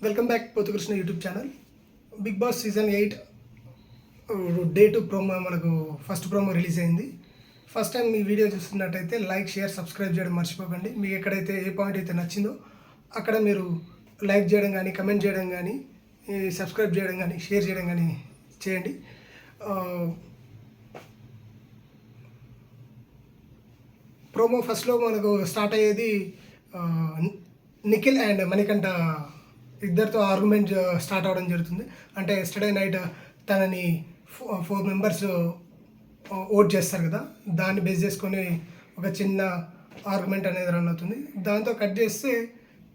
Welcome back Potukrishna YouTube channel. Bigg Boss season 8 day 2 promo మనకు first promo release అయింది. First time మీ video చూస్తున్నట్టయితే like, share, subscribe చేయడం మర్చిపోకండి. మీకు ఎక్కడైతే ఏ పాయింట్ అయితే నచ్చిందో అక్కడ మీరు లైక్ చేయడం కానీ, కమెంట్ చేయడం కానీ, సబ్స్క్రైబ్ చేయడం కానీ, షేర్ చేయడం కానీ చేయండి. ప్రోమో ఫస్ట్లో మనకు స్టార్ట్ అయ్యేది నిఖిల్ అండ్ మణికంఠ ఇద్దరితో ఆర్గ్యుమెంట్ స్టార్ట్ అవ్వడం జరుగుతుంది. అంటే ఎస్టర్డే నైట్ తనని 4 మెంబర్స్ ఓట్ చేస్తారు కదా, దాన్ని బేస్ చేసుకొని ఒక చిన్న ఆర్గ్యుమెంట్ అనేది రన్ అవుతుంది. దాంతో కట్ చేస్తే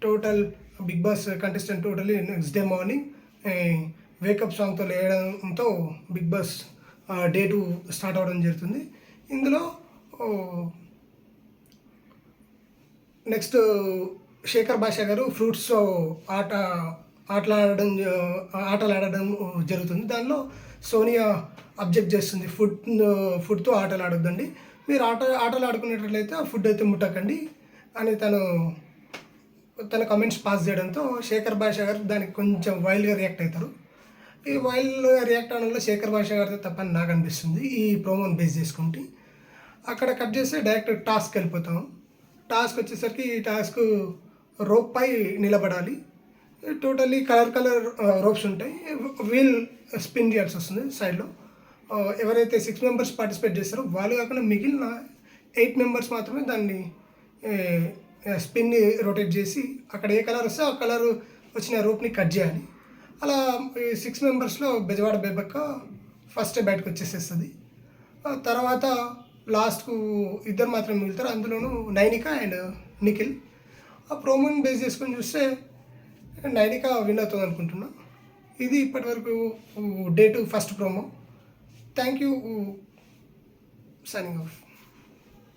total Bigg Boss contestant totally next day morning wake up సాంగ్తో లేయడంతో బిగ్ బాస్ డే 2 స్టార్ట్ అవ్వడం జరుగుతుంది. ఇందులో నెక్స్ట్ శేఖర్ భాష గారు ఫ్రూట్స్తో ఆటలాడడం జరుగుతుంది. దానిలో సోనియా అబ్జెక్ట్ చేస్తుంది, ఫుడ్తో ఆటలు ఆడొద్దండి, మీరు ఆటలు ఆడుకునేటట్లయితే ఆ ఫుడ్ అయితే ముట్టకండి అని తన కమెంట్స్ పాస్ చేయడంతో శేఖర్ భాష గారు దానికి కొంచెం వైల్డ్గా రియాక్ట్ అవుతారు. ఈ వైల్డ్గా రియాక్ట్ అవడంలో శేఖర్ భాష గారితో తప్పని నాకు అనిపిస్తుంది ఈ ప్రోమోని బేస్ చేసుకుంటే. అక్కడ కట్ చేస్తే డైరెక్ట్ టాస్క్ వెళ్ళిపోతాం. టాస్క్ వచ్చేసరికి ఈ టాస్క్ రోప్ పై నిలబడాలి. టోటల్లీ కలర్ రోప్స్ ఉంటాయి. వీల్ స్పిన్ చేయాల్సి వస్తుంది సైడ్లో. ఎవరైతే 6 మెంబర్స్ పార్టిసిపేట్ చేస్తారో వాళ్ళు కాకుండా మిగిలిన 8 మెంబర్స్ మాత్రమే దాన్ని స్పిన్ని రొటేట్ చేసి అక్కడ ఏ కలర్ వస్తే ఆ కలర్ వచ్చిన రోప్ని కట్ చేయాలి. అలా 6 మెంబర్స్లో బెజవాడ బేబక్క ఫస్ట్ బయటకు వచ్చేసేస్తుంది. తర్వాత లాస్ట్కు ఇద్దరు మాత్రం మిగులుతారు, అందులోనూ నైనిక అండ్ నిఖిల్. ఆ ప్రోమోని బేస్ చేసుకొని చూస్తే నైనిక విన్ అవుతుంది అనుకుంటున్నా. ఇది ఇప్పటివరకు day 2 first promo. Thank you. Signing off.